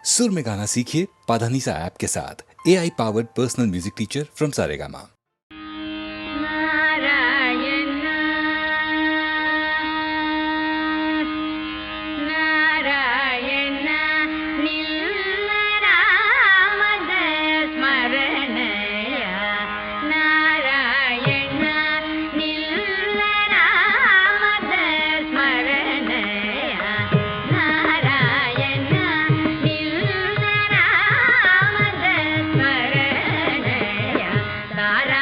सुर में गाना सीखिए पाधानीसा ऐप के साथ। AI powered personal music teacher from Saregama. Nara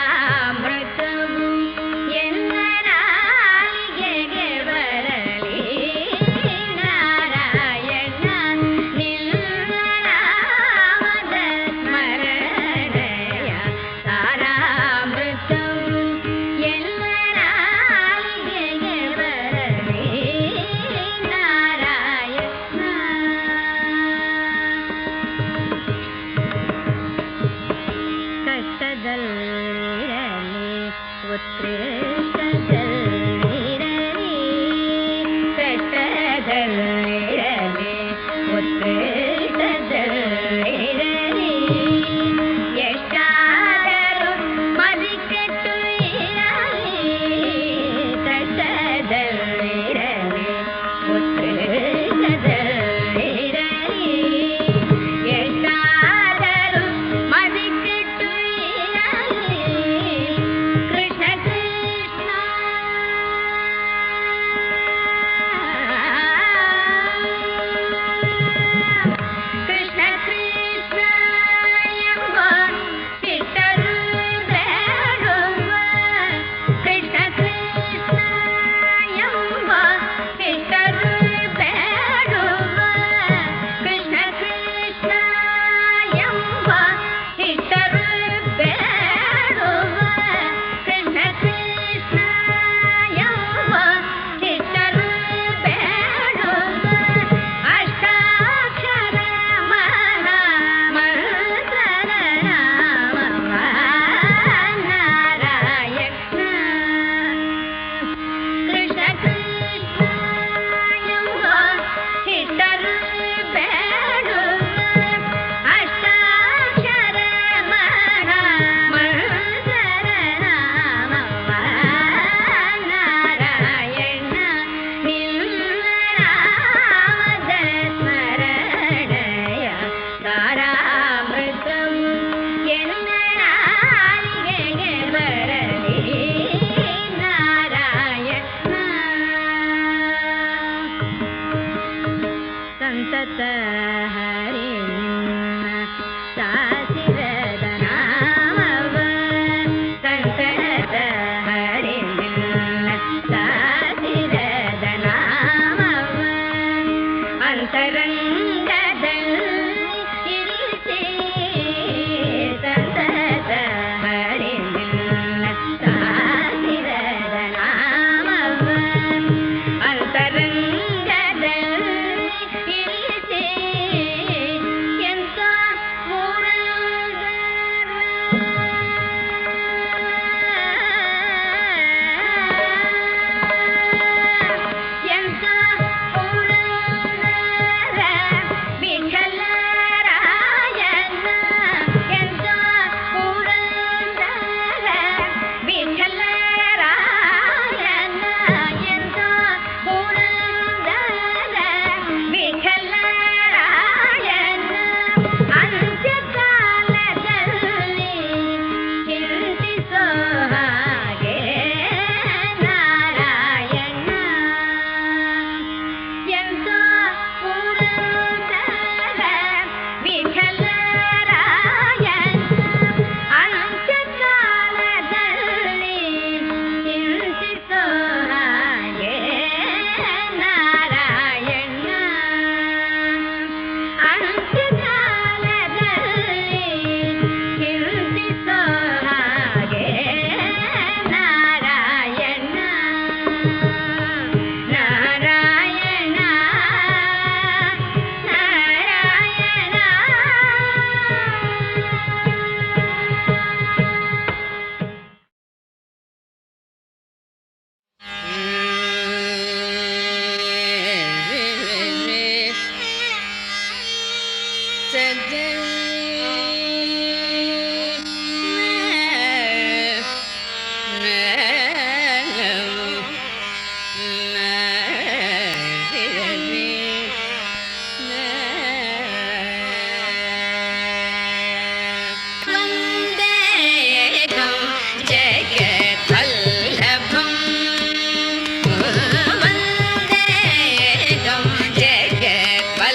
वन्देकं जगद्वल्लभं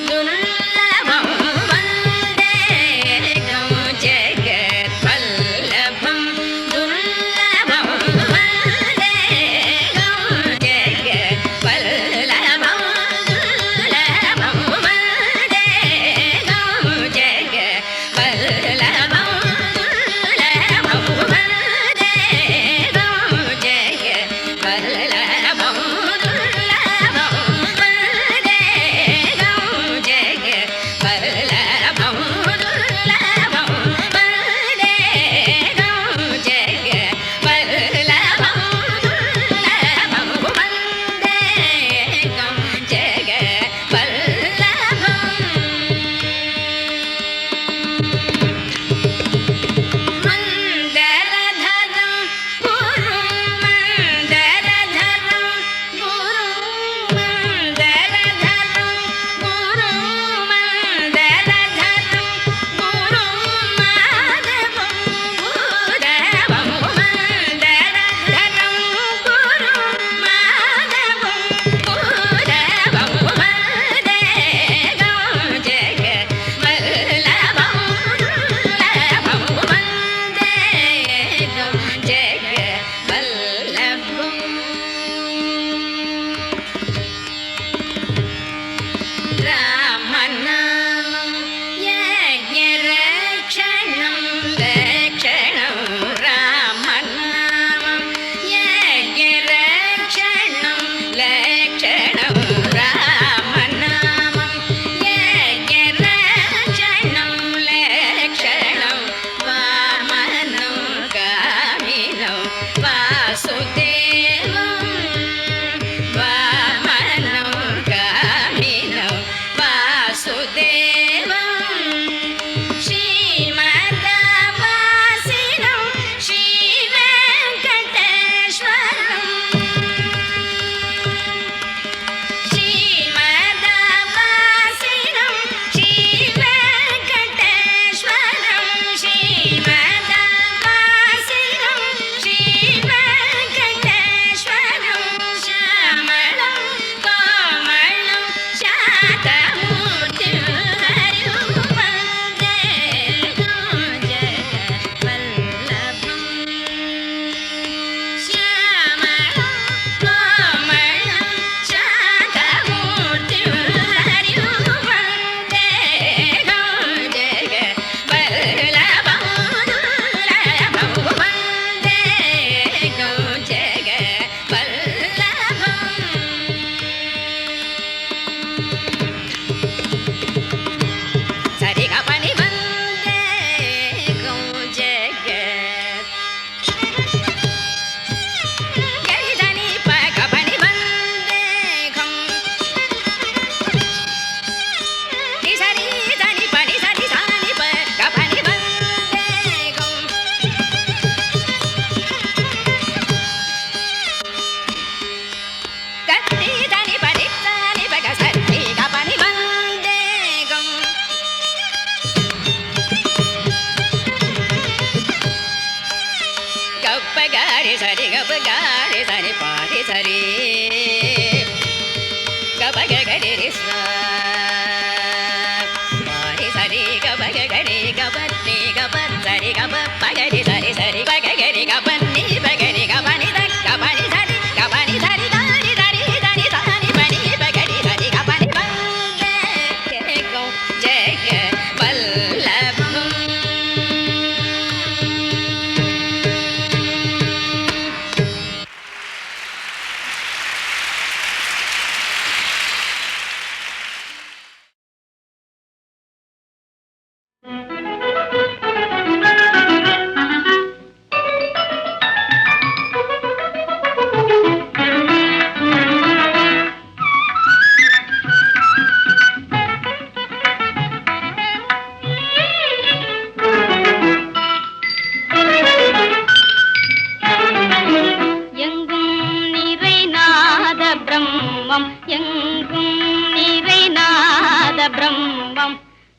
दुर्लभं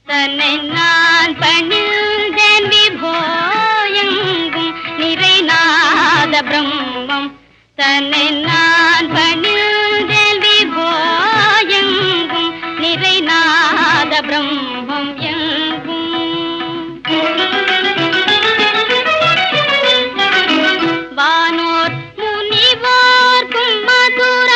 தன்னை நான் பணிந்தேன் விபோ எங்கும் நிறைநாத பிரம்மம். தன்னை நான் பணிந்தேன் விபோ எங்கும் நிறைநாத பிரம்மம் எங்கும். வானோர் முனிவோர்க்கும் மதுர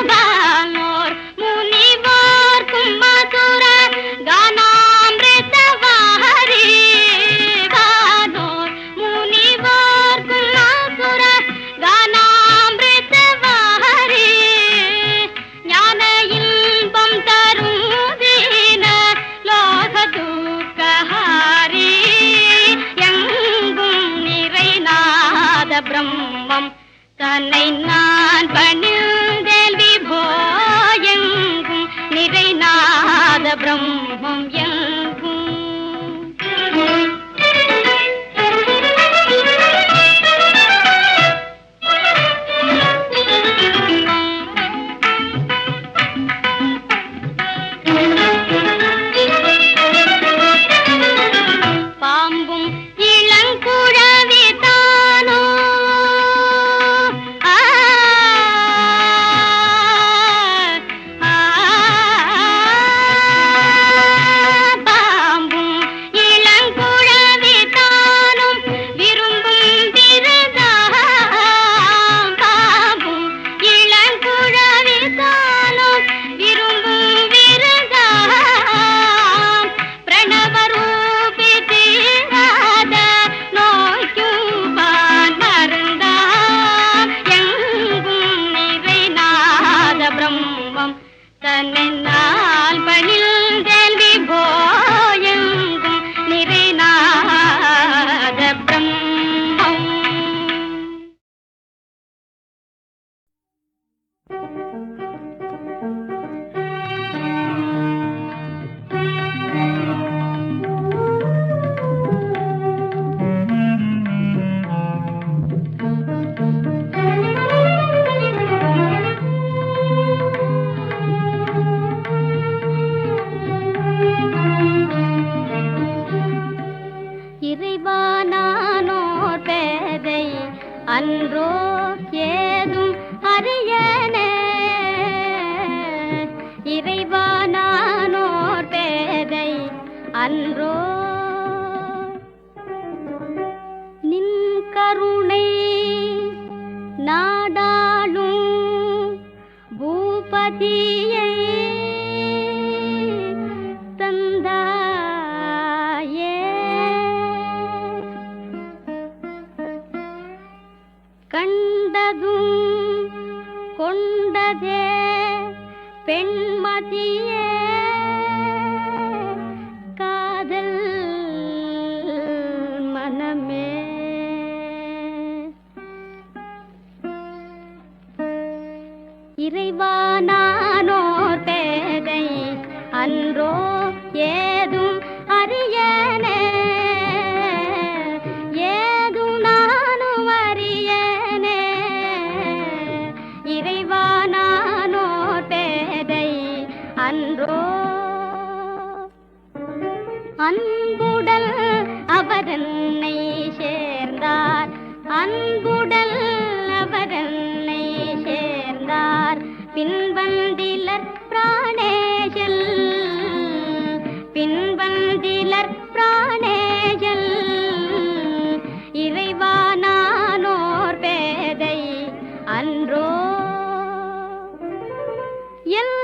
வானோர் முனிவோர்க்கும் மதுர கானாமிருத வாரி. வானோர் முனிவோர்க்கும் மதுர கானாமிருத வாரி. ஞான இன்பம் தரும் தீன லோக துக்கஹாரி. எங்கும் நிறைநாத பிரம்மம். தன்னை நான் பணிந்தேன் விபோ எங்கும் நிறைநாத பிரம்மம் எங்கும். பாம்பும் இளங்குழவி தானோ பாம்பும் இளங்குழவி தானும் விரும்பும் விருதாம். பாம்பும் இளங்குழவி தானும் விரும்பும் விருதாம். பிரணவரூபி தீராத நோய்க்குபான் மருந்தாம். எங்கும் நிறைநாத பிரம்மம். தன்னை நான் பணிந்தேன் விபோ எங்கும் நிறைநாத பிரம்மம். இறைவா நானோர் பேதை அன்றோ ஏதும் அறியனே. இறைவா நானோர் பேதை அன்றோ நின் கருணை நாடாளும் பூபதியை தந்தாயே. கண்டதும் கொண்டதே பெண்மதியே காதல் மனமே. இறைவா நானோர் பேதை அன்றோ ஏதும் அறியனே. ஏதும் நானும் அறியனே. இறைவா நானோர் பேதை அன்றோ. அன்புடல் அவரன்னை சேர்ந்தார். அன்புடல் அவரன்னை சேர்ந்தார். பின்வந்திலர் பிராணேஜல். பின்வந்திலர் பிராணேஜல். இறைவா நானோர் பேதை அன்றோ. எல்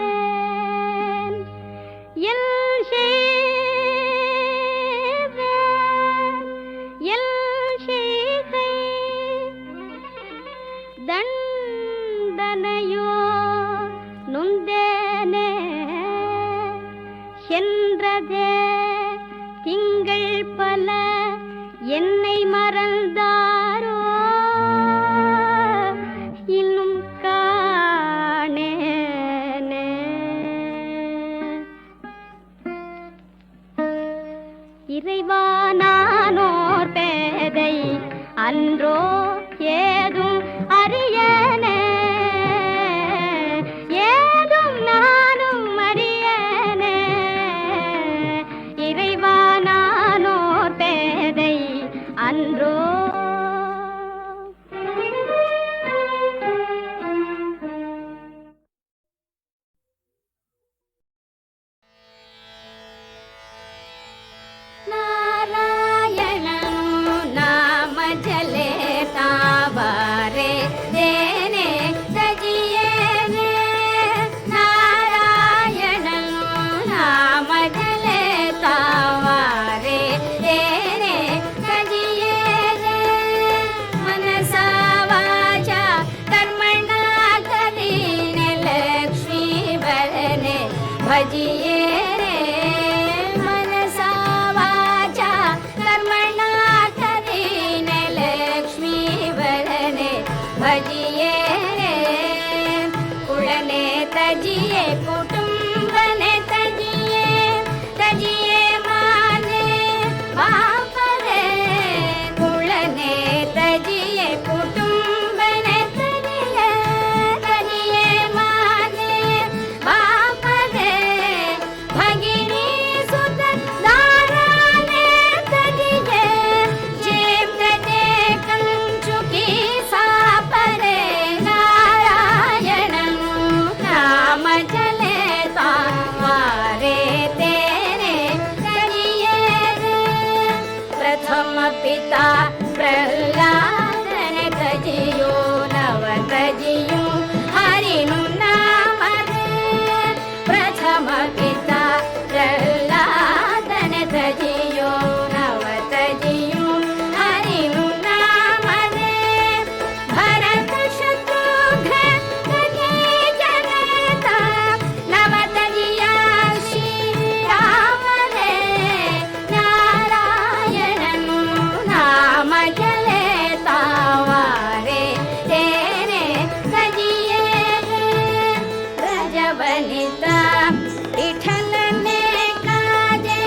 செய்வேன் எல் செய்வேன் எல் செய்கை தண்டனையோ நுந்தேனே. சென்றதே திங்கள் பல என்னை மறந்தாரோ இன்னும் காணேனே. இறைவா நானோர் பேதை அன்றோ ஏதும் அறியனே, ஏதும் நானும் அறியனே. இறைவா நானோர் பேதை அன்றோ. भजिए रे मनसा वाचा कर्मणा करीन लक्ष्मी वरने भजिए रे कुळने तजिए कुटुंबने तजिए तजिए माने बापरे कुळने तजिए कुटुंबने तजिए तजिए माने बापरे भगिनी सुत दाराने तजिए जेब तजे कंचुकी सापरे नारायणं नाम चले तावारे तेरे तजिए रे प्रथम पिता प्रह्लादने तजियो नव तजियो हरिनु नाम रे प्रथम पिता प्रह्लादने तजियो नव तजियो हरिनु नाम रे भरत शत्रुघ्न तजी जगता नव तजिया श्री राम रे नारायणनु नाम चले तावारे तेरे तजिए रे रजवनिता विठ्ठलने काजे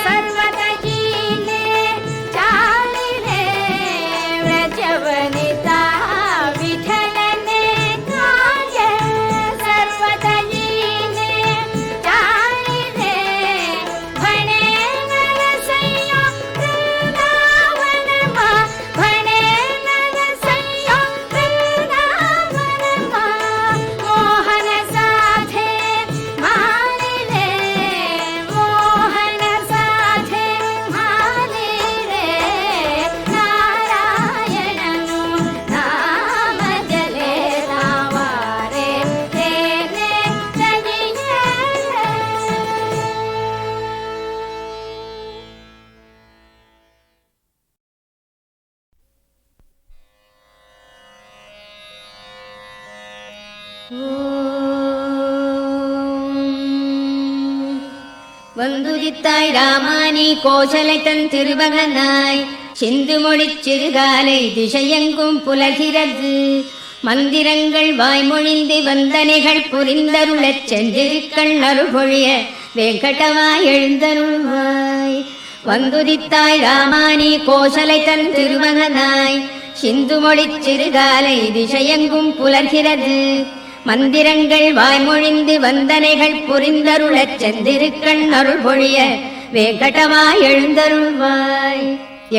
सर्वतजीने चालिले रजवनिता विठ्ठलने काजे सर्वतजीने चालिले भणे नरसय्यो वृंदावनमा भणे नरसय्यो वृंदावनमा मोहन साथे मालिले मोहन साथे मालिले नारायणनु नाम जले रावारे तेने तजिए வந்துதித்தாய் ராமானி கோசலை தன் திருமகனாய் சிந்து மொழிச் சிறுகாலை திசையெங்கும் புலகிறது மந்திரங்கள் வாய்மொழிந்து வந்தனைகள் புரிந்தருளச் சென்றிருக்கண் அருள்பொழிய வேங்கடவாய் எழுந்தருள்வாய் வந்துதித்தாய் ராமானி கோசலை தன் திருமகனாய் சிந்து மொழிச் சிறுகாலை திசையெங்கும் புலர்கிறது மந்திரங்கள் வாய்மொழிந்து வந்தனைகள் புரிந்தருளச் சென்றிருக்கண் அருள்பொழிய வேங்கடவாய் எழுந்தருள்வாய்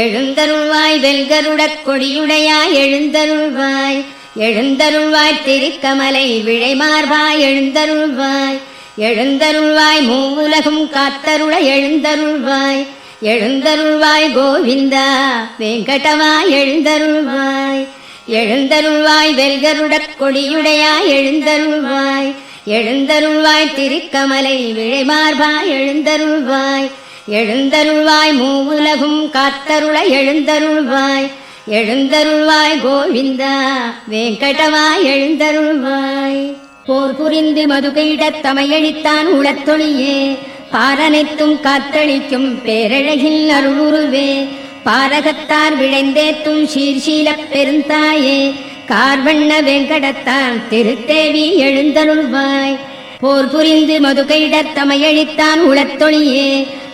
எழுந்தருள்வாய் வெல்கருடக் கொடியுடையாய் எழுந்தருள்வாய் எழுந்தருள்வாய் திருக்கமலை விழைமார்பாய் எழுந்தருள்வாய் எழுந்தருள்வாய் மூவுலகும் காத்தருள எழுந்தருள்வாய் எழுந்தருள்வாய் கோவிந்தா வேங்கடவாய் எழுந்தருள்வாய் எழுந்தருள்வாய் வெல்கருடக் கொடியுடையாய் எழுந்தருள்வாய் எழுந்தருள்வாய் திருக்கமலை விழைமார்பாய் எழுந்தருள்வாய் எழுந்தருள்வாய் மூவுலகும் காத்தருள எழுந்தருள்வாய் எழுந்தருள்வாய் கோவிந்தா வேங்கடவாய் எழுந்தருள்வாய் போர் புரிந்து மதுகையிடத் தமையழித்தான் உளத்தொழியே பாரனைத்தும் காத்தளிக்கும் பேரழகில் அருளுருவே பாரகத்தார் விழைந்தேத்தும் சீர்ஷீலப் பெருந்தாயே கார்வண்ண வேங்கடத்தான் திருத்தேவி எழுந்தருள்வாய் போர் புரிந்து மதுகையிடத் தமையழித்தான் உளத்தொழியே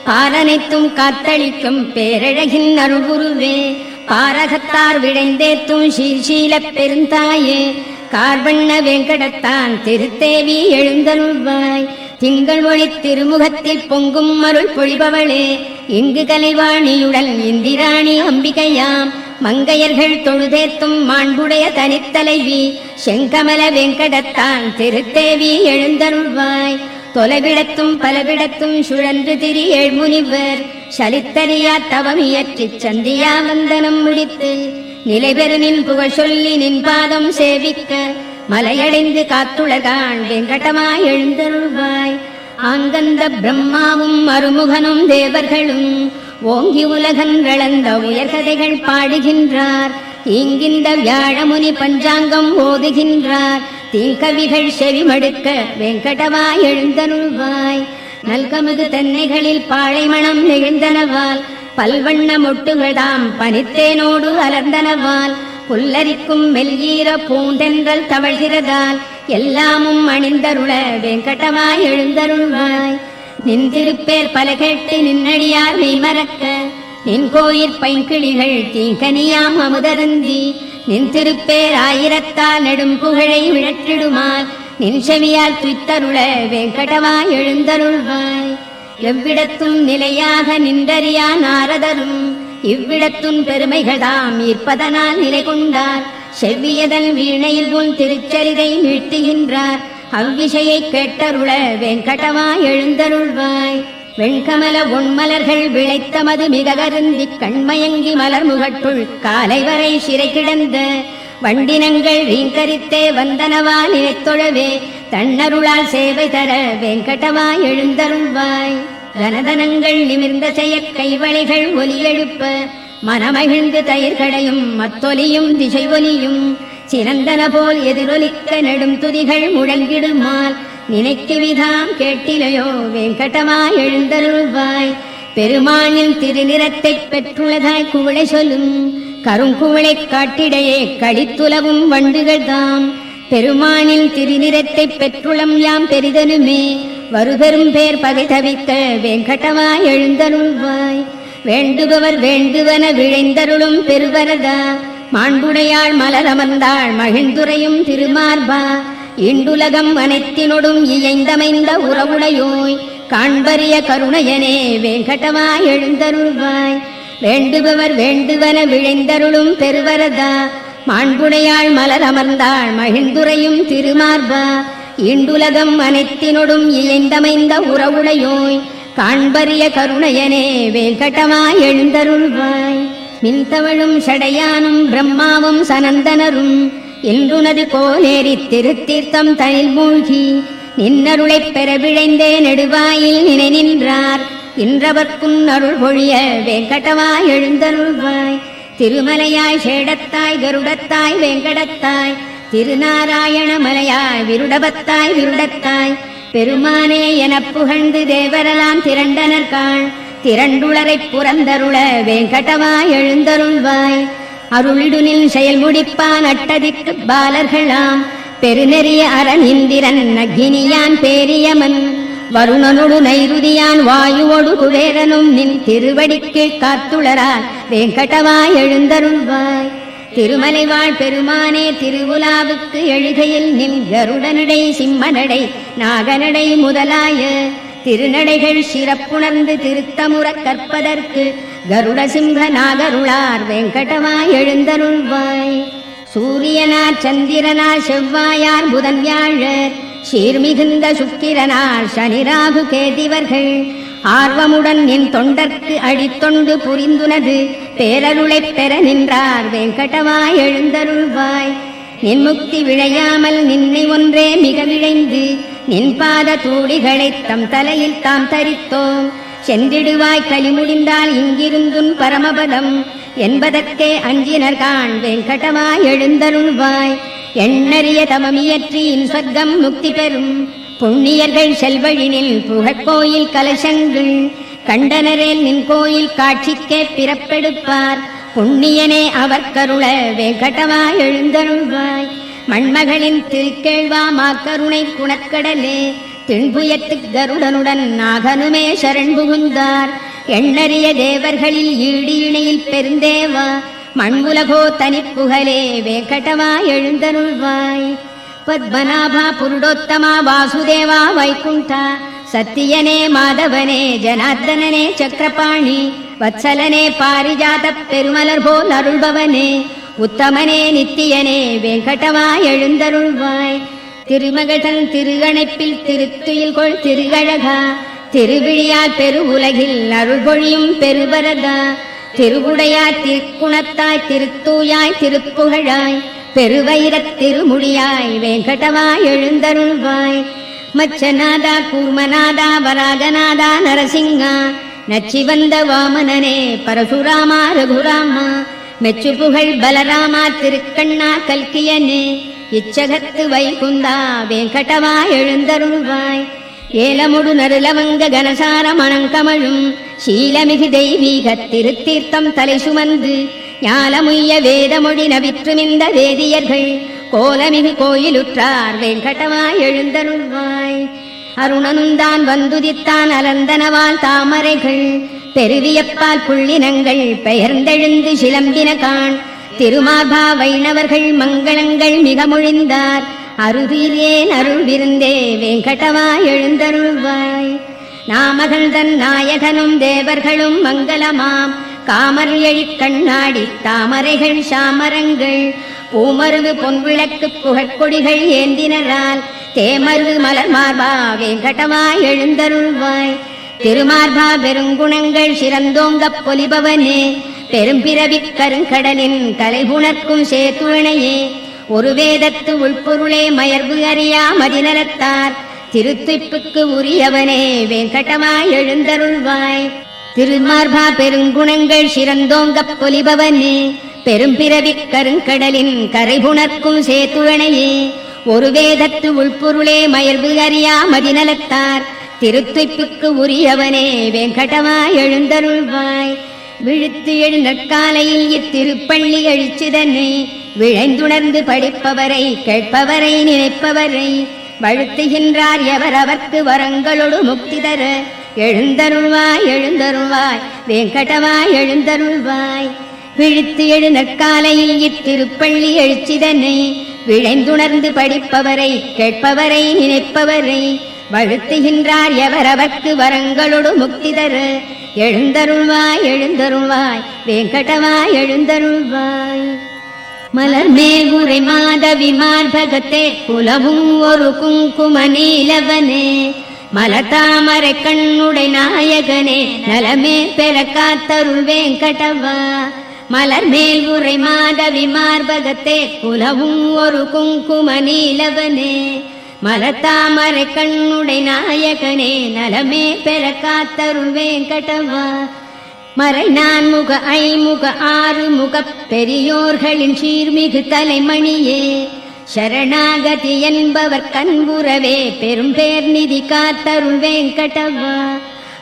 பாரனைத்தும் காத்தளிக்கும் பேரழகின் அருள்குருவே, பாரகத்தார் விழைந்தேத்தும் சீர்ஷீலப் பெருந்தாயே, கார்வண்ண வேங்கடத்தான் திருத்தேவி எழுந்தருள்வாய். திங்கள் ஒளி திருமுகத்தில் பொங்கும் அருள் பொழிபவளே, இங்கு கலைவாணியுடன் இந்திராணி அம்பிகையாம், மங்கையர்கள் தொழுதேத்தும் மாண்புடைய தனித்தலைவி, செங்கமல வேங்கடத்தான் திருத்தேவி எழுந்தருள்வாய். தொலைவிடத்தும் பலவிடத்தும் சுழன்று திரி ஏழ்முனிவர், சலித்தறியா தவமியற்றிச் சந்தியா வந்தனம் முடித்து, நிலைபெறு நின் புகழ் சொல்லி நின் பாதம் சேவிக்க, மலையடைந்து காத்துலகான் வெங்கடமாய் எழுந்தருள்வாய். ஆங்கந்த பிரம்மாவும் அருமுகனும் தேவர்களும் ஓங்கி உலகன்றளந்த உயர்கதைகள் பாடுகின்றார். இங்கிந்த வியாழமுனி பஞ்சாங்கம் ஓதுகின்றார். தீங்கவிகள் செவிமடுக்க வெங்கடமாய் எழுந்தருள்வாய். நல்கமுது தென்னைகளில் பாழைமணம் நெகிழ்ந்தனவால், பல்வண்ண மொட்டுகள்தாம் பனித்தேனோடு அலர்ந்தனவால், புல்லரிக்கும் மெல்லீர பூந்தென்றல் தவழ்கிறதால், எல்லாமும் அணிந்தருள வெங்கடமாய் எழுந்தருள்வாய். நின் திருப்பேர் பல கேட்டு நின்னடியார் மெய்மறக்க, நின் கோயிற் பைங்கிளிகள் தீங்கனியாம் அமுதருந்தி, நின் திருப்பேர் ஆயிரத்தால் நெடும் புகழை விழற்றிடுமால், நின் செவியால் துய்த்தருள வெங்கடமாய் எழுந்தருள்வாய். எவ்விடத்தும் நிலையாக நின்றறியா நாரதரும், இவ்விடத்துன் பெருமைகள்தாம் ஈர்ப்பதனால் நிலை கொண்டார். செவ்வியதன் வீணையில் உன் திருச்சரிதை மீட்டுகின்றார். அவ்விஷயை கேட்டருள வெங்கடமாய் எழுந்தருள்வாய். வெண்கமல ஒன்மலர்கள் விளைத்தமது மிக கருந்தி, கண்மயங்கி மலர் முகட்டுள் காலை வரை சிறை கிடந்த, வண்டினங்கள் ரீங்கரித்தே வந்தனவா நினைத்தொழவே, தன்னருளால் சேவை தர வெங்கடமாய் எழுந்தருள்வாய். கனதனங்கள் நிமிர்ந்த செயற் கைவளைகள் ஒலி எழுப்ப, மனமகிழ்ந்து தயிர்களையும் மத்தொலியும் திசை ஒலியும், சிறந்தன போல் எதிரொலிக்க நெடும் துதிகள் முழங்கிடுமால், நினைக்குவிதாம் கேட்டிலையோ வெங்கடமாய் எழுந்தருள்வாய். பெருமானின் திருநிறத்தைப் பெற்றுள்ளதாய் குவளை சொல்லும், கருங்குவளை காட்டிடையே கடித்துலவும் வண்டுகள்தாம். பெருமானின் திருநிறத்தைப் பெற்றுளம் யாம் பெரிதனுமே, வருபெரும் பேர் பகை தவிக்க வெங்கடமாய் எழுந்தருள்வாய். வேண்டுபவர் வேண்டுவன விழைந்தருளும் பெருவரதா, மாண்புடையாள் மலரமர்ந்தாள் மகிழ்ந்துரையும் திருமார்பா, இண்டுலகம் அனைத்தினொடும் இயைந்தமைந்த உறவுடையோய், காண்பரிய கருணையனே வெங்கடமாய் எழுந்தருள்வாய். வேண்டுபவர் வேண்டுவன விழைந்தருளும் பெருவரதா, மாண்புடையாள் மலரமர்ந்தாள் மகிழ்ந்துரையும் திருமார்பா, இண்டுலகம் அனைத்தினொடும் இயைந்தமைந்த உறவுடையோய், காண்பரிய கருணையனே வெங்கடமாய் எழுந்தருள்வாய். மின்தவழும் சடையானும் பிரம்மாவும் சனந்தனரும், இன்றுனது கோலேரி திருத்தீர்த்தம் தனில் மூழ்கி, நின்னருளைப் பெற விழைந்தே நெடுவாயில் நினை நின்றார். இன்றவர்க்கும் அருள் பொழிய வெங்கடமாய் எழுந்தருள்வாய். திருமலையாய் சேடத்தாய் கருடத்தாய் வெங்கடத்தாய், திருநாராயண மலையாய் விருடபத்தாய் விருடத்தாய், பெருமானே எனப் புகழ்ந்து தேவரெல்லாம் திரண்டனர்காள். திரண்டுளரைப் புறந்தருள வெங்கடமாய் எழுந்தருள்வாய். அருளிடுனில் செயல் முடிப்பான் அட்டதிக்கு பாலர்களாம், பெருநெறிய அரண் இந்திரன் அக்னியான் பேரியமன், வருணனொடு நைருதியான் வாயுவொடு குபேரனும் நின் திருவடிக்கு காத்துளரால் வெங்கடமாய் எழுந்தருள்வாய். திருமலைவாழ் பெருமானே திருவுலாவுக்கு எழுகையில் நின் கருடனடை சிம்மனடை நாகனடை முதலாய திருநடைகள் சிறப்புணர்ந்து திருத்தமுறக் கற்பதற்கு கருட சிம்ஹ நாகருளார் வெங்கடமாய் எழுந்தருள்வாய். சூரியனார் சந்திரனார் செவ்வாயார் புதன் வியாழர், சீர்மிகுந்த சுக்கிரனார் சனிராகு கேதிவர்கள், ஆர்வமுடன் நின் தொண்டர்க்கு அடித்தொண்டு புரிந்துனது பேரருளைப் பெற நின்றார் வெங்கடமாய் எழுந்தருள்வாய். நின் முக்தி விழையாமல் நின்னை ஒன்றே மிக விழைந்து, நின் பாத தூளிகளைத் தம் தலையில் தாம் தரித்தோம். சென்றிடுவாய் கலி முடிந்தால் இங்கிருந்துன் பரமபதம் என்பதற்கே அஞ்சினர்கான் வெங்கடமாய் எழுந்தருள்வாய். எண்ணறிய தமமியற்றி இன் சொர்க்கம் முக்தி பெறும் புண்ணியர்கள் செல்வழினில் புகழ்கோயில் கலசங்கள், கண்டனரேல் நின் கோயில் காட்சிக்கே பிறப்பெடுப்பார். புண்ணியனே அவர் கருள வெங்கடமாய் எழுந்தருள்வாய். மண்மகளின் திருக்கேழ்வா மாக்கருணை குணக்கடலே, திண்புயத்து கருடனுடன் நாகனுமே சரண் புகுந்தார். எண்ணறிய தேவர்களில் ஈடு இணையில் பெருந்தேவா, மண்புலகோ தனிப்புகழே வேங்கடமா எழுந்தருள்வாய். பத்மநாபா புருடோத்தமா வாசுதேவா வைகுண்டா, சத்தியனே மாதவனே ஜனார்தனனே சக்கரபாணி, வத்சலனே பாரிஜாத பெருமலர் போல் அருள்பவனே, உத்தமனே நித்தியனே வேங்கடமா எழுந்தருள்வாய். திருமகடன் திருகணைப்பில் திருத்துயில் கொள் திருகழகா, திருவிழியால் பெரு உலகில் அருள் பொழியும் பெருவரதா, திருவுடையாய் திருக்குணத்தாய் திருத்தூயாய் திருப்புகழாய், பெருவைரத் திருமுடியாய் வேங்கடமா எழுந்தருள்வாய். மச்சநாதா கூர்மநாதா வராகநாதா நரசிங்கா, நச்சி வந்த வாமனனே பரசுராமா ரகுராமா, மெச்சு புகழ் பலராமா திருக்கண்ணா கல்கியனே, இச்சகத்து வைகுந்தா வேங்கடமா எழுந்தருள்வாய். ஏலமுடு நருலவங்க கனசார மணங்கமழும் சீலமிகு தெய்வீக திருத்தீர்த்தம் தலை சுமந்து, ஞாலமுய்ய வேதமொழி நவிற்றுமிந்த வேதியர்கள் கோலமிகு கோயிலுற்றார் வேங்கடமா எழுந்தருள்வாய். அருணனுந்தான் வந்துதித்தான் அலந்தனவால் தாமரைகள், பெருவியப்பால் புள்ளினங்கள் பெயர்ந்தெழுந்து சிலம்பின காண், திருமார்பா வைணவர்கள் மங்களங்கள் மிக மொழிந்தார், அருதிலேன் அருள் விருந்தே வேங்கடமா எழுந்தருள்வாய். நாமகள்தன் நாயகனும் தேவர்களும் மங்களமாம், காமர் எழிற் கண்ணாடி தாமரைகள் சாமரங்கள், பூமருவு பொன்விளக்கு புகழ்கொடிகள் ஏந்தினரால், தேமருவு மலர் மார்பா வேங்கடமா எழுந்தருள்வாய். திருமார்பா பெருங்குணங்கள் சிறந்தோங்கப் பொலிபவனே, பெரும்பிறவிக் கருங்கடலின் கலைபுணர்க்கும் சேத்துணையே, ஒரு வேதத்து உள்பொருளே மயர்வு அறியா மதிநலத்தார், திருத்துய்ப்புக்கு உரியவனே வேங்கடமா எழுந்தருள்வாய். திருமார்பா பெருங்குணங்கள் சிறந்தோங்கப் பொலிபவனே, பெரும்பிறவிக் கருங்கடலின் கரைபுணர்க்கும் சேத்துணையே, ஒரு வேதத்து உள்பொருளே மயர்வு அறியா மதிநலத்தார், திருத்துய்ப்புக்கு உரியவனே வேங்கடமா எழுந்தருள்வாய். விழுத்து எழு நற்காலையில் இத்திருப்பள்ளி எழுச்சிதனை, விழைந்துணர்ந்து படிப்பவரை கேட்பவரை நினைப்பவரை, வழுத்துகின்றார் எவர் அவர்க்கு வரங்களோடு முக்தி தர, எழுந்தருள்வாய் எழுந்தருள்வாய் வேங்கடமா எழுந்தருள்வாய். விழித்து எழு நற்காலையில் இத்திருப்பள்ளி எழுச்சிதனை, விழைந்துணர்ந்து படிப்பவரை கேட்பவரை நினைப்பவரை, வழுத்துகின்றார் எவர் அவர்க்கு வரங்களோடு முக்தி தர, எழுந்தருள்வாய் எழுந்தருள்வாய் வேங்கடமா எழுந்தருள்வாய். மலர் மேல் உரை மாதவி மார்பகத்தே குலவும் ஒரு குங்கும நீலவனே, மலர்தாமரை கண்ணுடை நாயகனே நலமே பெற காத்தருள் வேங்கடவா. மலர் மேல் உரை மாதவி மார்பகத்தே குலவும் ஒரு குங்கும நீலவனே, மலர்தாமரை கண்ணுடை நாயகனே நலமே பெற காத்தருள் வேங்கடவா. மறை நான்முக ஐமுக ஆறுமுக பெரியோர்களின் சீர்மிகு தலைமணியே, சரணாகதி என்பவர் கண்புறவே பெரும் பேர் நிதி காத்தருள் வேங்கடவா.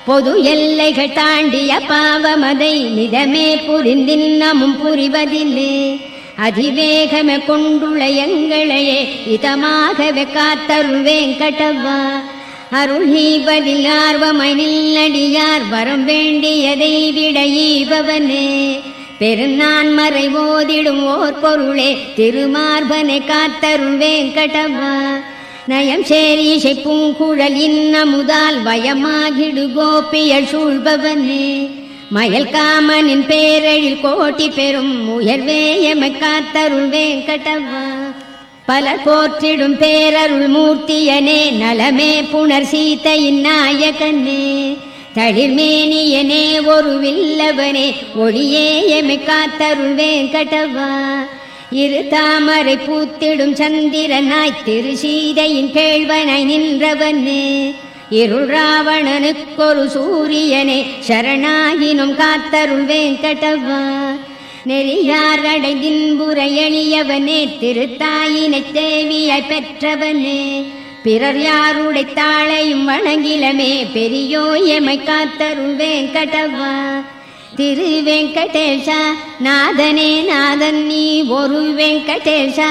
பொது எல்லைகள் தாண்டிய பாவமதை நிதமே புரிந்தின்னமும் புரிவதில்லே, அதிவேகமே கொண்டுள்ள எங்களையே இதமாகவே காத்தருள் வேங்கடவா. அருள் ஈவதில் ஆர்வமை நில்லடியார் வரம் வேண்டியதை விட ஈபவனே, பெருநான்மறை ஓதிடும் ஓர் பொருளே திருமார்பனை காத்தருள் வேங்கடவா. நயம் சேரீசை பூங்குழல் இன்னமுதால் வயமாகிடு கோபியல் சூழ்பவனே, மயல் காமனின் பேரழில் கோட்டி பெறும் உயர்வே எமை காத்தருள் வேங்கடவா. பலர் போற்றிடும் பேரருள் மூர்த்தியனே நலமே புனர் சீதையின் நாயகனே, தளிர்மேனியனே ஒரு வில்லவனே ஒளியே எமை காத்தருள் வேங்கடவா. இரு தாமரை பூத்திடும் சந்திரனாய் திரு சீதையின் கேழ்வனாய் நின்றவனே, இருள் ராவணனுக்கொரு சூரியனே சரணாகினும் காத்தருள் வேங்கடவா. நெறியார் அடைந்தின்புற எளியவனே திருத்தாயினை தேவியாய் பெற்றவனே, பிறர் யாருடை தாளையும் வணங்கிலமே பெரியோ எமை காத்தருள் வேங்கடவா. திரு வெங்கடேஷா நாதனே நாதன் நீ ஒரு வெங்கடேஷா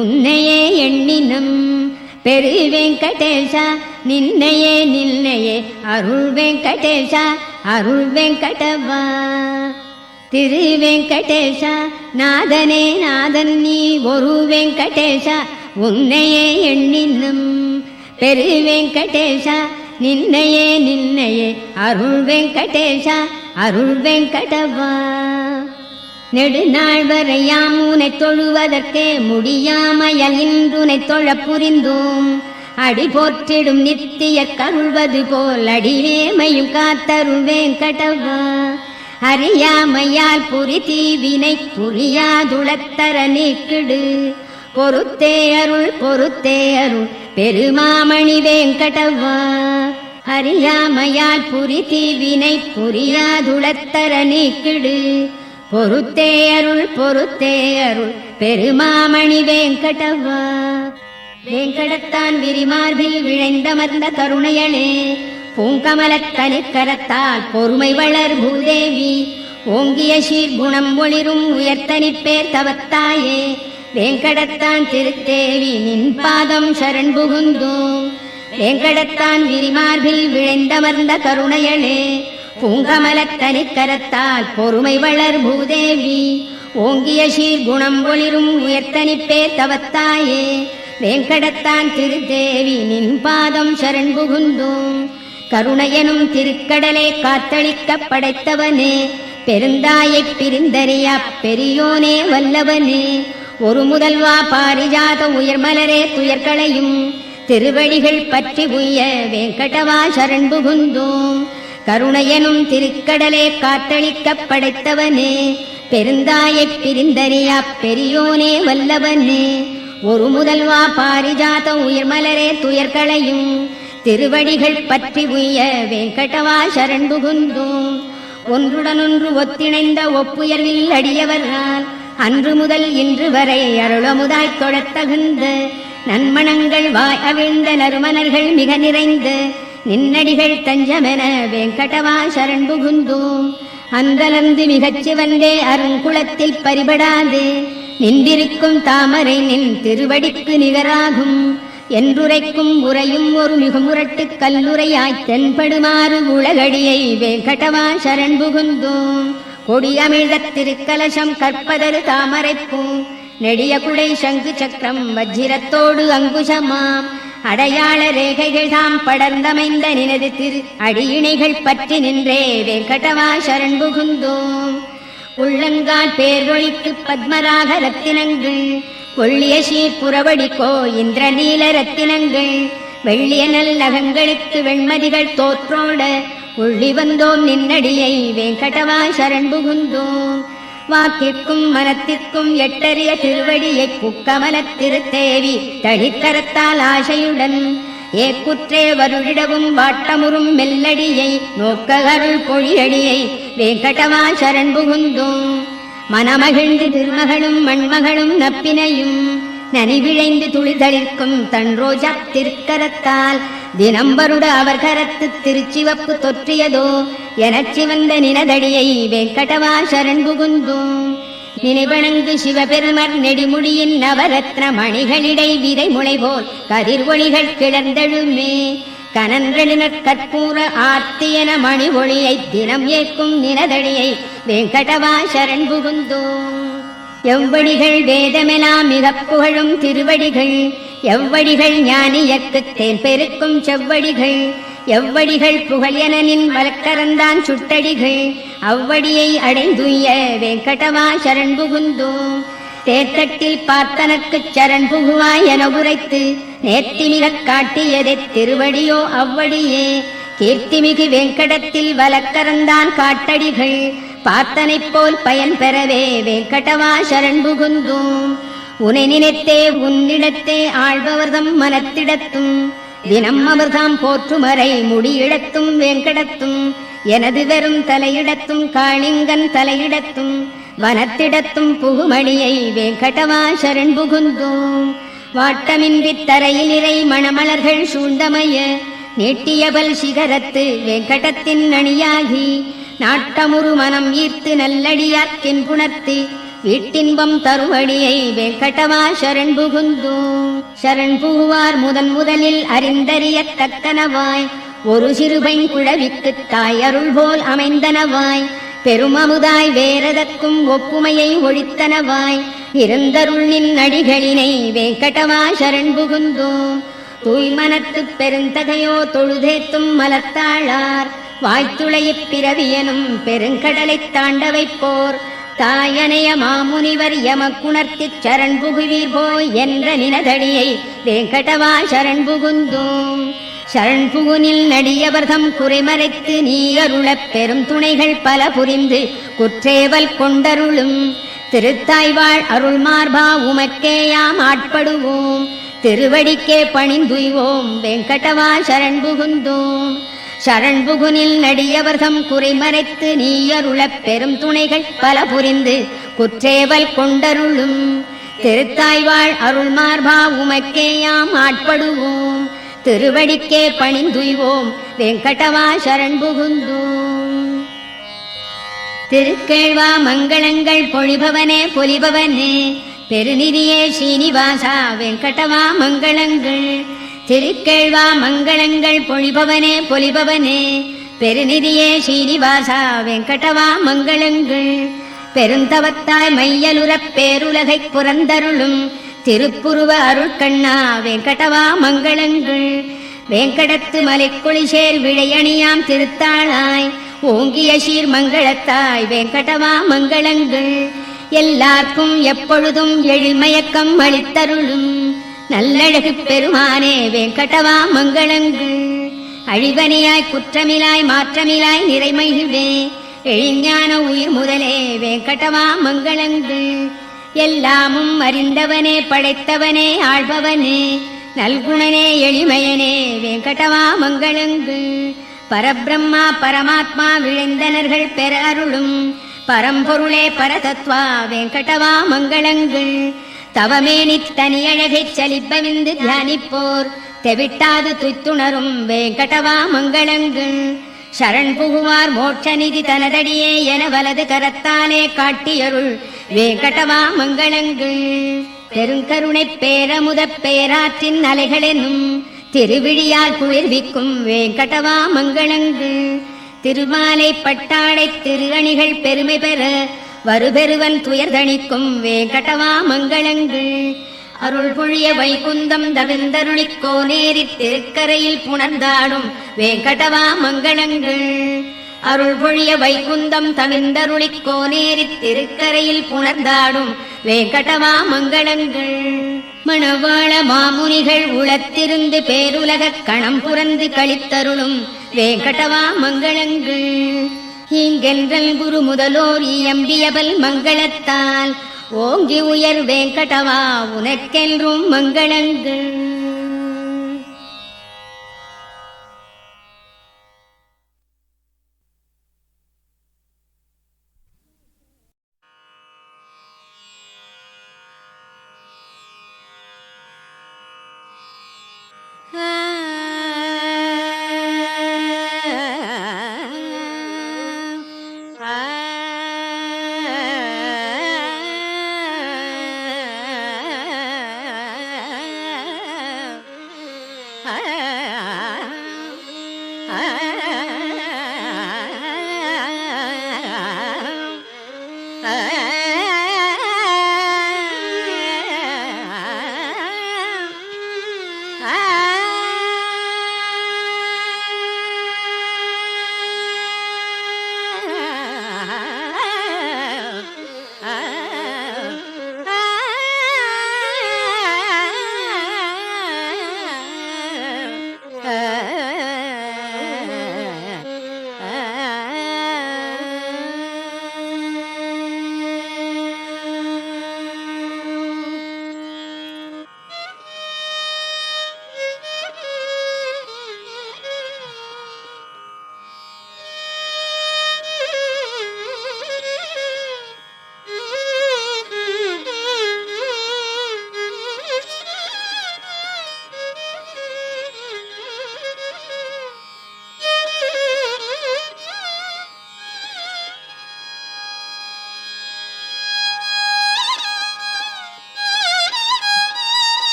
உன்னையே எண்ணினம், பெரு வெங்கடேஷா நின்னையே நின்னையே அருள் வெங்கடேஷா அருள் வெங்கடவா. திரு வெங்கடேஷா நாதனே நாதன் நீ ஒரு வெங்கடேஷா உன்னையே எண்ணினும். பெரு வெங்கடேஷா நின்னையே நின்னையே அருள் வெங்கடேஷா அருள் வெங்கடவா. நெடுநாள் வரையாம் உனை தொழுவதற்கே முடியாமையல் இன்றுனை தொழ புரிந்தோம். அடி போற்றிடும் நித்திய கருள்வது போல் அடிவேமையும் காத்தருள் வெங்கடவா. அறியாமையால் புரி தீவினை புரியாதுளத்தர நீக்கிடு. பொறுத்தே அருள் பெருமாமணி வெங்கடவா. அறியாமையால் புரி தீவினை புரியாதுளத்தர நீக்கிடு. பொறுத்தே அருள் பெருமாமணி வெங்கடவா. வேங்கடத்தான் விரிமார்பில் விழைந்தமர்ந்த கருணையளே பூங்கமலத்தனி கரத்தால் பொறுமை வளர் பூதேவி. ஓங்கிய சீர்குணம் ஒளிரும் உயர்த்தனிப்பேர் தவத்தாயே வேங்கடத்தான் திருத்தேவி நின் பாதம் சரண் புகுந்தோம். வேங்கடத்தான் விரிமார்பில் விழைந்தமர்ந்த கருணையளே பூங்கமலத்தனி கரத்தால் பொறுமை வளர் பூதேவி. ஓங்கிய சீர்குணம் ஒளிரும் உயர்த்தனிப்பேர் தவத்தாயே வேங்கடத்தான் திருத்தேவி நின் பாதம் சரண் புகுந்தோம். கருணையனும் திருக்கடலே காத்தளிக்க படைத்தவனே பெருந்தாயைப் பிரிந்தறியா பெரியோனே வல்லவனே. ஒரு முதல்வா பாரிஜாத உயர்மலரே துயர்களையும் திருவடிகள் பற்றி உய்ய வேங்கடவா சரண் புகுந்தோம். கருணையனும் திருக்கடலே காத்தளிக்க படைத்தவனே பெருந்தாயைப் பிரிந்தறியா பெரியோனே வல்லவனே. ஒரு முதல்வா பாரிஜாத உயர்மலரே துயர்களையும் திருவடிகள் பற்றி உய்ய வேங்கடவா சரண் புகுந்தோம். ஒன்றுடனொன்று ஒத்திணைந்த ஒப்புயர்வில் அடியவரால் அன்று முதல் இன்று வரை அருளமுதாய்த் தொழத்தகுந்த நன்மணங்கள் வாய் அவிழ்ந்த நறுமணர்கள் மிக நிறைந்த நின்னடிகள் தஞ்சமென வேங்கடவா சரண் புகுந்தோம். அந்தலர்ந்து மிகச்சி வந்தே அருங்குளத்தில் பரிபடாது நின்றிருக்கும் தாமரை நின் திருவடிக்கு நிகராகும். என்றுரைக்கும் உரையும் ஒரு மிகுமுரட்டு கல்லுரையாய் தென்படுமாறு உலகடியை வேங்கடவா சரண் புகுந்தோம். கொடியமிழ்த திருக்கலசம் கற்பதரு தாமரைப்பூ நெடிய குடை சங்கு சக்கரம் வஜ்ரத்தோடு அங்குசமாம் அடையாள ரேகைகள் தாம் படர்ந்தமைந்த நினது திரு அடியிணைகள் பற்றி நின்றே வேங்கடவா சரண் புகுந்தோம். உள்ளங்கால் பேர்வொழிக்கு பத்மராக ரத்தினங்கள் கொள்ளிய சீர்புறவடிக்கோ இந்திரநீல ரத்தினங்கள் வெள்ளிய நல்லகங்களுக்கு வெண்மதிகள் தோற்றோட உள்ளி வந்தோம் நின்னடியை வேங்கடவா சரண் புகுந்தோம். வாக்கிற்கும் மனத்திற்கும் எட்டறிய திருவடியை புக்கமலத் திருத்தேவி தளிக்கரத்தால் ஆசையுடன் ஏக்குற்றே வருடிடவும் வாட்டமுறும் மெல்லடியை நோக்க அருள் பொழியடியை வேங்கடவா சரண் புகுந்தோம். மனமகிழ்ந்து திருமகளும் மண்மகளும் நப்பினையும் நனிவிழைந்து துளிதளிர்க்கும் தன் ரோஜா திருக்கரத்தால் தினம் வருட அவர் கரத்து திருச்சிவப்பு தொற்றியதோ எனச் சிவந்த நினதடியை வேங்கடவா சரண் புகுந்தோம். நினைவணங்கு சிவபெருமர் நெடிமுடியின் நவரத்ன மணிகளிடை விதை முளைபோல் கதிர் ஒளிகள் கிளர்ந்தெழுமே கனன்றெழுநற் கற்பூர ஆர்த்தியன மணி ஒளியை தினம் ஏற்கும் நினதடியை வேங்கடவா சரண் புகுந்தோம். எவ்வடிகள் வேதமெலாம் மிகப் புகழும் திருவடிகள் எவ்வடிகள் ஞானியர்க்குத் தேன் பெருக்கும் செவ்வடிகள் எவ்வடிகள் புகழ் என நின் வழக்கரந்தான் சுட்டடிகள் அவ்வடியை அடைந்துய்ய வேங்கடவா சரண் புகுந்தோம். தேர்தட்டில் பார்த்தனக்குச் சரண் புகுவாய் என உரைத்து நேர்த்திமிகக் காட்டியதை திருவடியோ அவ்வடியே கீர்த்திமிகு வேங்கடத்தில் வலக்கரந்தான் காட்டடிகள் பார்த்தனைப் போல் பயன் பெறவே வேங்கடவா சரண் புகுந்தோம். உனை நினைத்தே உன்னிடத்தே ஆழ்பவர்தம் மனத்திடத்தும் தினம் அவர்தாம் போற்றுமறை முடியிடத்தும் வேங்கடத்தும் எனது வெறும் தலையிடத்தும் காளிங்கன் தலையிடத்தும் வனத்திடத்தும் புகுமணியை வேங்கடவா சரண் புகுந்தோம். வாட்டமின்றி தரையில் இறை மணமலர்கள் சூழ்ந்தமைய நீட்டியபல் சிகரத்து வேங்கடத்தின் அணியாகி நாட்டமுறு மனம் ஈர்த்து நல்லடியார்க்கின் புணர்த்தி வீட்டின்பம் தருவடியை வெங்கடவா சரண் புகுந்தோம். சரண் புகுவார் முதன் முதலில் அறிந்தறியத்தக்கனவாய் ஒரு சிறுபைங் குழவிக்குத் தாய் அருள் போல் அமைந்தனவாய் பெருமமுதாய் வேறதற்கும் ஒப்புமையை ஒழித்தனவாய் இருந்தருள் நின் அடிகளினை வெங்கடவா சரண் புகுந்தோம். தூய்மனத்துப் பெருந்தகையோ தொழுதேத்தும் மலத்தாளார் வாய்த்துளையிப் பிறவியனும் பெருங்கடலைத் தாண்ட வைப்போர் தாயனைய மாமுனிவர் எமக்குணர்த்திச் சரண் புகுவீர் போய் என்ற நினதடியை வெங்கடவா சரண் புகுந்தோம். சரண் புகுனில் நடியவர்தம் குறைமறைத்து நீ அருளப் பெரும் துணைகள் பல புரிந்து குற்றேவல் கொண்டருளும் திருத்தாய்வாழ் அருள் மார்பா உமக்கேயாம் ஆட்படுவோம். திருவடிக்கே பணிந்துய்வோம் வெங்கடவா சரண் புகுந்தோம். சரண் புகுனில் நடியவர்தம் குறைமறைத்து நீ அருளப் பெரும் துணைகள் பல புரிந்து குற்றேவல் கொண்டருளும் திருத்தாய்வாழ் அருள் மார்பா உமக்கேயாம் ஆட்படுவோம். திருவடிக்கே பணிந்துய்வோம் வெங்கடவா சரண் புகுந்தோம். திருக்கேழ்வா மங்களங்கள் பொழிபவனே பொலிபவனே பெருநிதியே ஸ்ரீனிவாசா வெங்கடவா மங்களங்கள். திருக்கேழ்வா மங்களங்கள் பொழிபவனே பொலிபவனே பெருநிதியே ஸ்ரீனிவாசா வெங்கடவா மங்களங்கள். பெருந்தவத்தாய் மையலுறப் பேருலகைப் புறந்தருளும் திருப்புருவ அருட்கண்ணா வெங்கடவா மங்களங்கள். வேங்கடத்து மலைக்குளிசேர் விழையணியாம் திருத்தாளாய் ஓங்கிய சீர் மங்களத்தாய் வெங்கடவா மங்களங்கள். எல்லார்க்கும் எப்பொழுதும் எழில்மயக்கம் அளித்தருளும் நல்லழகு பெருமானே வெங்கடவா மங்களங்கள். அழிவனியாய் குற்றமிலாய் மாற்றமிலாய் நிறைமகிழ்வே எழிஞான உயிர் முதலே வெங்கடவா மங்களங்கள். எல்லாமும் அறிந்தவனே படைத்தவனே ஆள்பவனே நல்குணனே எளிமையனே வெங்கடவா மங்களங்கள். பரபிரம்மா பரமாத்மா விழைந்தனர்கள் பெற அருளும் பரம்பொருளே பரதத்வா வெங்கடவா மங்களங்கள். தவமேனி தனியழகைச் சலிப்பவிந்து தியானிப்போர் தெவிட்டாது துய்த்துணரும் வெங்கடவா மங்களங்கள். சரண் புகுவார் மோட்ச நிதி தனதடியே என வலது கரத்தாலே காட்டியருள் வெங்கடவா மங்களங்கள். பெருங்கருணைப் பேரமுதப் பேராற்றின் அலைகளெனும் திருவிழியால் குளிர்விக்கும் வெங்கடவா மங்களங்கள். திருமாலை பட்டாடை திரு அணிகள் பெருமை பெற வருபெருவன் துயர்தணிக்கும் வெங்கடவா மங்களங்கள். அருள் பொழிய வைகுந்தம் தவிர்ந்தருளிக் கோனேரித் திருக்கரையில் புணர்ந்தாடும் வெங்கடவா மங்களங்கள். அருள் பொழிய வைகுந்தம் தவிர்ந்தருளிக் கோனேரித் திருக்கரையில் புணர்ந்தாடும் வெங்கடவா மங்களங்கள். மணவாள மாமுனிகள் உளத்திருந்து பேருலகக் கணம் புரந்து கழித்தருளும் வெங்கடவா மங்களங்கள். இங்கென்றல் குரு முதலோர் இயம்பியபல் மங்களத்தால் ஓங்கி உயர் வெங்கடவா உனக்கென்றும் மங்களங்கள்.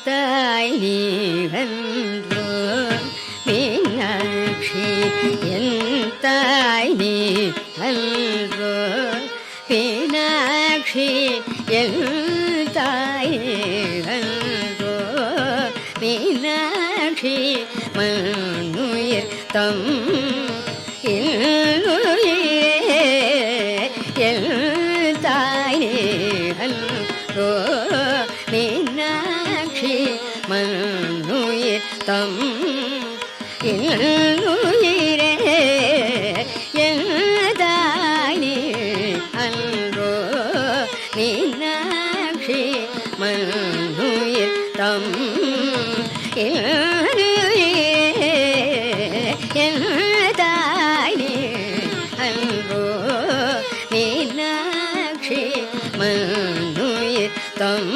தாய் நீகன்றோ மீனாட்சி என் தாய் நீகன்றோ மீனாட்சி என் தாய் நீகன்றோ மீனாட்சி மண்ணுயிர் தம் தாய் நீகன்றோ மீனாட்சி மண்ணுயிர் தம் உயிரே தாய் அன்றோ மீனாட்சி மண்ணுயிர் தம் தாய் அன்றோ மீனாட்சி மண்ணுயிர் தம்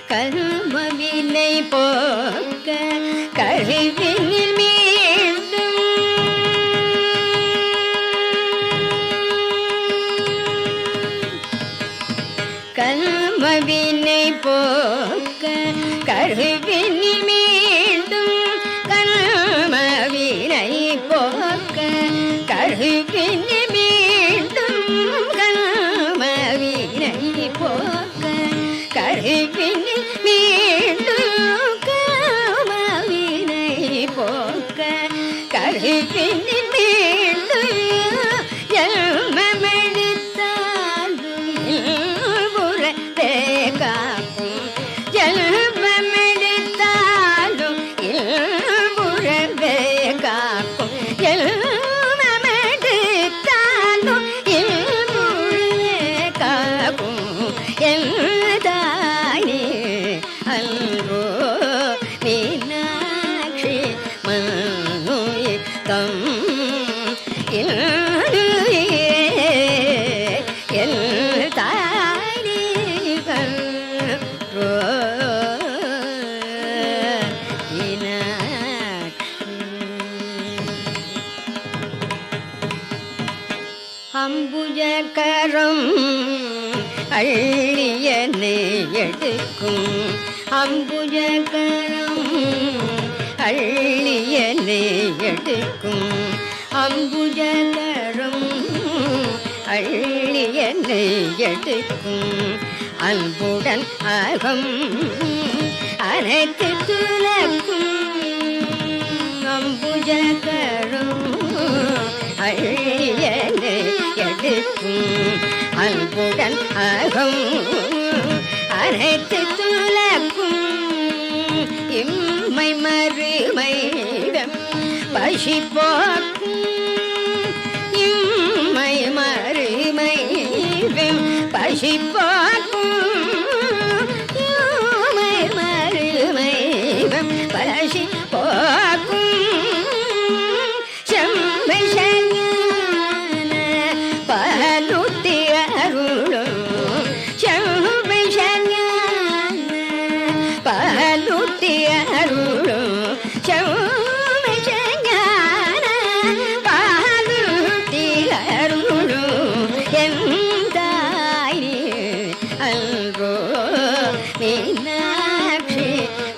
கருமவினை போக்க கழிவினில் மீண்டும் கருமவினை போக்க கழிவினில் மீண்டும் கருமவினை போக்க கழிவினில் மீண்டும் கருமவினை போக்க கழிவினில் மீண்டும் காமவினை போக்க கழிவினில் மீண்டும் ஜன்மமெடுத்தாலும் காக்கும் ஜன்மமெடுத்தாலும் புறவே காக்கும் ஜன்மமெடுத்தாலும் புறவே காக்கும் அன்றோ மீனாட்சி மண்ணுயிர் தம் அம்புஜகரம் அள்ளியனை எடுக்கும் அம்புஜகரம் அள்ளியனை எடுக்கும் அம்புஜகரம் அள்ளியனை எடுக்கும் அன்புடன் அகம் அனைத்து துலக்கும் அம்புஜகரம் அள்ளியனை எடுக்கும் அன்புடன் அகம் அனைத்து துலக்கும் இம்மை மறுமை பசி போக்கும் இம்மை மறுமை பசி போக்கும் இம்மை மறுமை பசி போக்கும் மீனாட்சி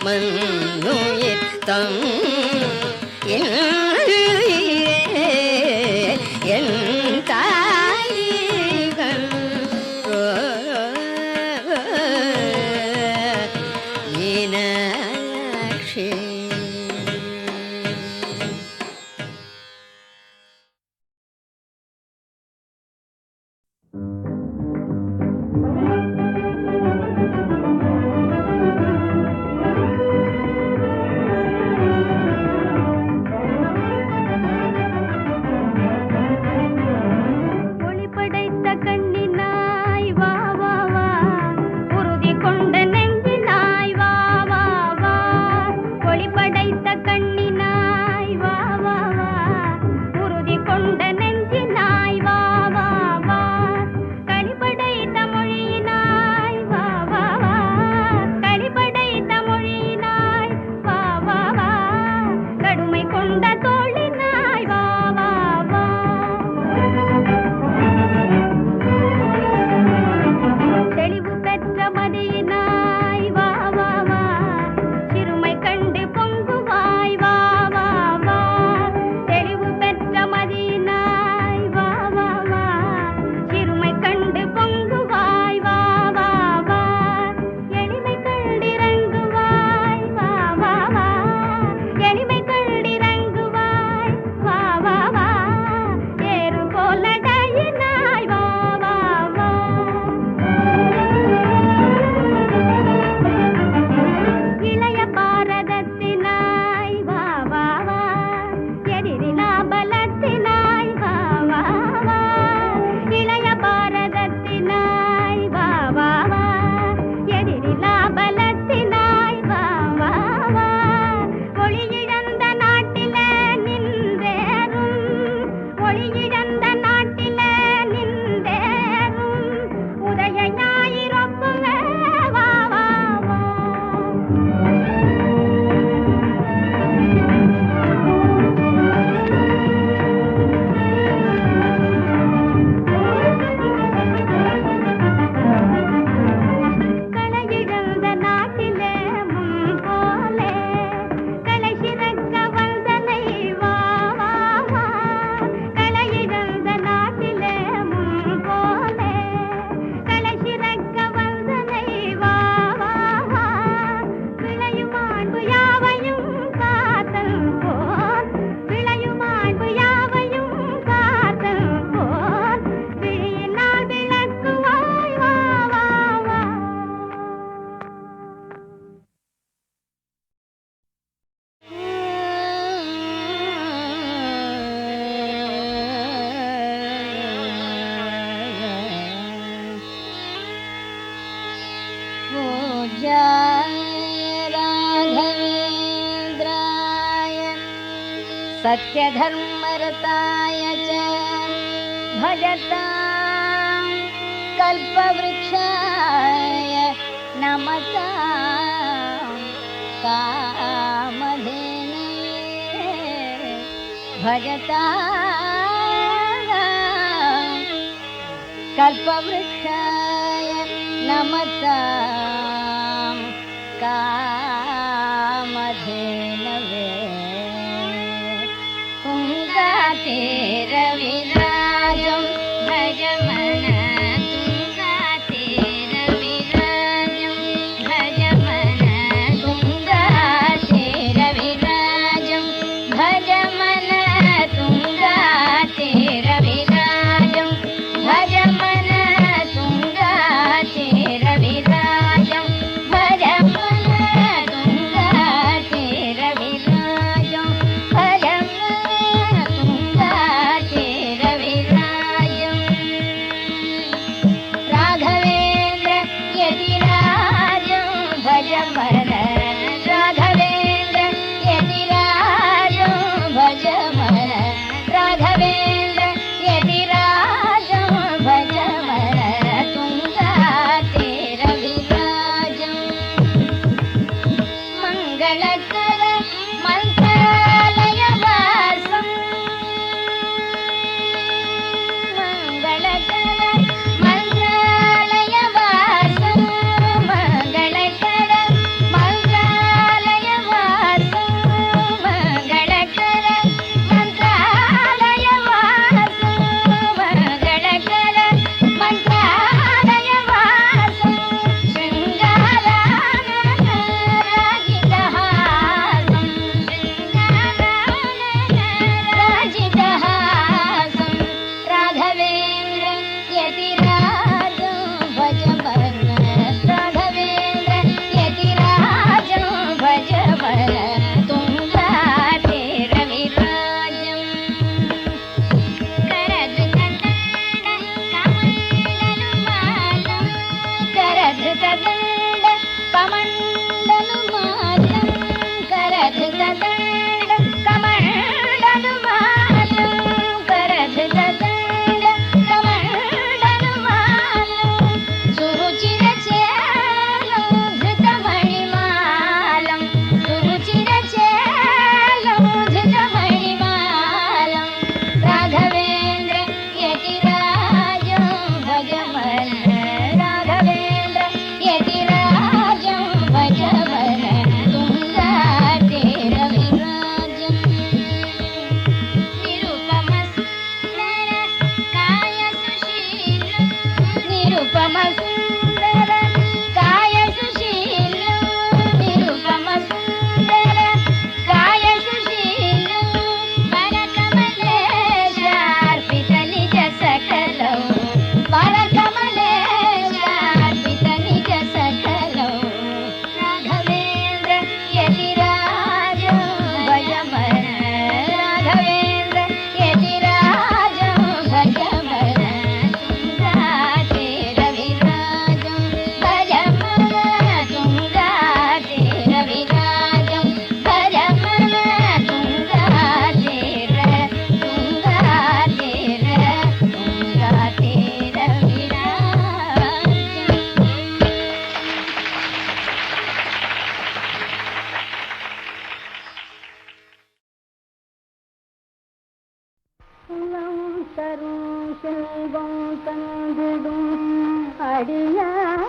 மண்ணுயிர் தம் என் தாய்கள் மீனாட்சி सत्यधर्मरताय च भजतां कल्पवृक्षाय नमतां कामधेनये भजतां कल्पवृक्षाय नमतां कामधेनवे तुङ्गातीरविराजं भजमन तुङ्गातीरविराजं भजमन तुङ्गातीरविराजं भजमन तुङ्गातीरविराजं भजमन तुङ्गातीरविराजं भजमन तुङ्गातीरविराजं राघवेन्द्र यतिराजं भजमन राघवेन्द्र यतिराजं भजमन तुङ्गातीरविराजं मङ्गलकर मन्त्रालयवासं मङ्गलकर मन्त्रालयवासं मङ्गलकर मन्त्रालयवासं मङ्गलकर मन्त्रालयवासं मङ्गलकर मन्त्रालयवासं शृङ्गारानराजितहासं शृङ्गारानराजितहासं राघवेन्द्र यतिराजं भजमन राघवेन्द्र यतिराजं भजमन तुङ्गातीरविराजं करधृतदण्ड कमण्डलुमालं करधृतदण्ड कमण्डलुमालं करधृतदण्ड कमण्डलुमालं सुरुचिरचेलं धृतमणिमालं सुरुचिरचेलं धृतमणिमालं राघवेन्द्र यतिराजं भजमन राघवेन्द्र यतिराजं भजमन तुङ्गातीरविराजं निरुपमसुन्दर काय सुशीलं निरुपमसुन्दर काय सुशीलं निरुपमसुन्दर काय सुशीलं वरकमलेशार्पितनिज सकलं वरकमलेशार्पितनिज सकलं राघवेन्द्र यतिराजं भजमन राघवेन्द्र यतिराजं भजमन तुङ्गातीरविराजं भजमन तुङ्गातीरविराजं भजमन தரும் செல்வம் தந்திடும் அடியாராயினவெல்லாம்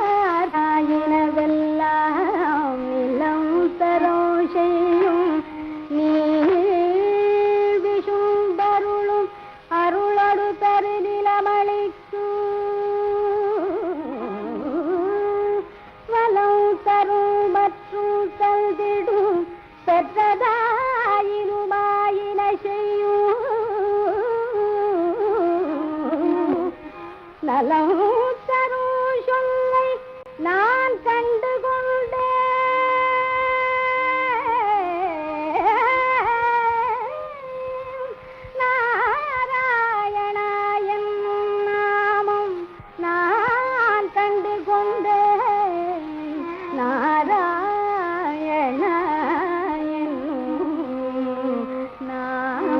நிலம் தரும் செய்யும் நீ விஷும்பருளும் அருளடு தருநிலமளிக்கும் வலம் தரும் மற்றும் தந்திடும் பெற்றதாயினுமாயின செய்யும் நலம் தரும் சொல்லை நான் கண்டு கொண்டேன் நாராயணா என்னும் நாமம் நான் கண்டு கொண்டேன் நாராயணா என்னும் நாமம்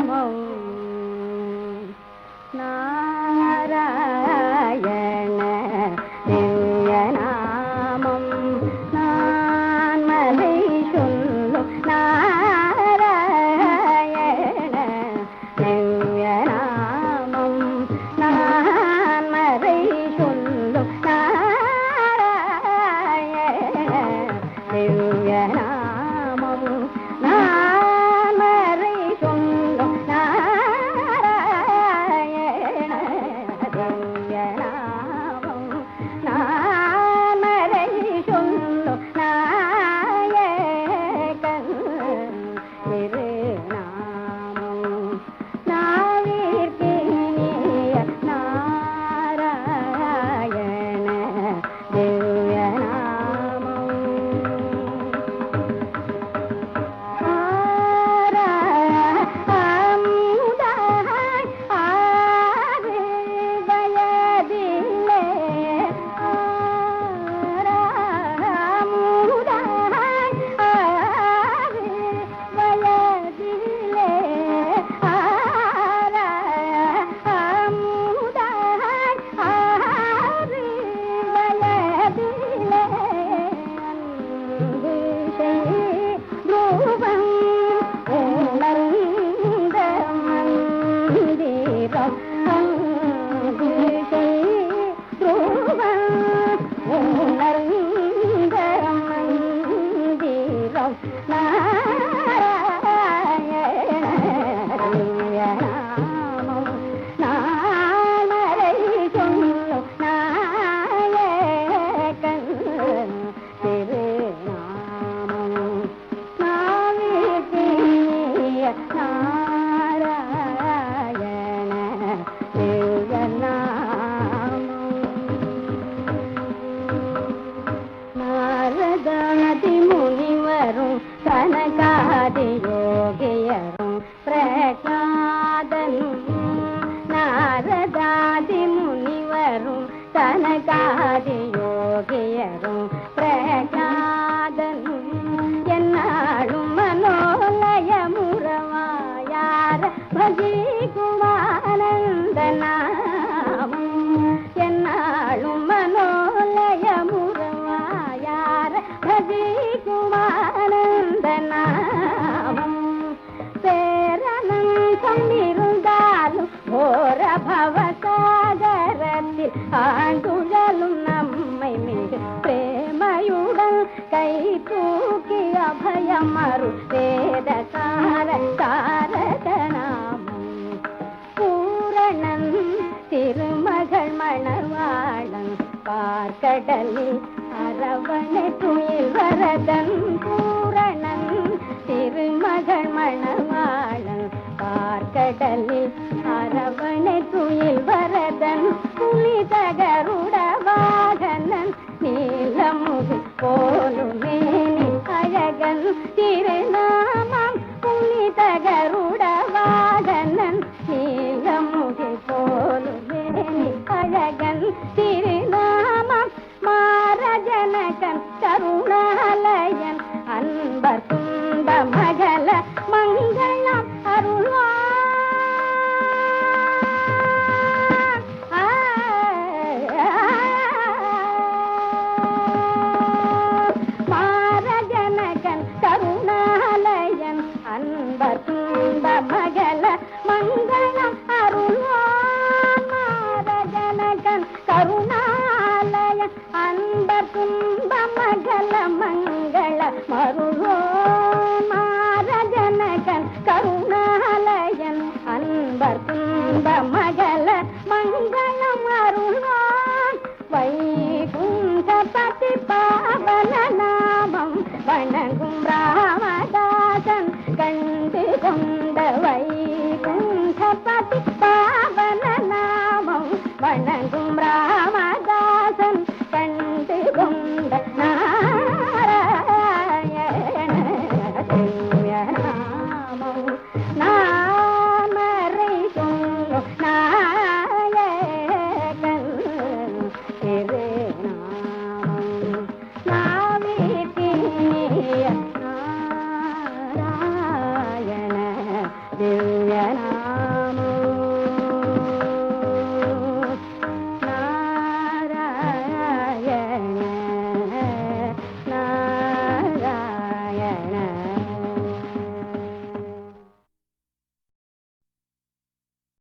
தூயரும் பிரகலாதனும் நாரதாதி முனிவரும் தனகாதி யோகியரும் பிரகலாதனும் என்னாலும் மனோலய முறவாயார பஜி குமானந்தனாமும் என்னாலும் மனோலய முறவாயார பஜி குமானந்தனாமும் பேரனந்தம் இருந்தாலும் ஓர பவசாகரத்தில் ஆண்டுழலும் நம்மை மிக பிரேமையுடன் கை தூக்கி அபயம் அருள் வேத தாரகநாமம் பூரணன் திருமகள் மணவாளன் பார்க்கடலில் அரவணை துயில் வரதன் பூரணன் திருமகள் மணவாளன் பார்க்கடலில் அரவணை துயில் வரதன் புனித கருட வாகனன் நீலமுகி போலுமேனி அழகன் திருநாமம் புனித கருட வாகனன் நீலமுகி போலுமேனி அழகன் திருநாமம் மாரஜனகன் கருணாலயன் அன்பர் துன்ப மகள மங்களம் அருள்வான் மாரஜனகன் கருணாலயன் அன்பர் துன்ப மகள மங்களம் அருள்வான் மாரஜனகன் கருணாலயன் அன்பர் துன்ப மகள மங்கள மருள்வான் மாரஜனகன் கருணாலயன் அன்பர் துன்ப மகள மங்களம் அருள்வான் வைகுண்டபதி பாவன நாமம் வணங்கும் ராமதாசன் கண்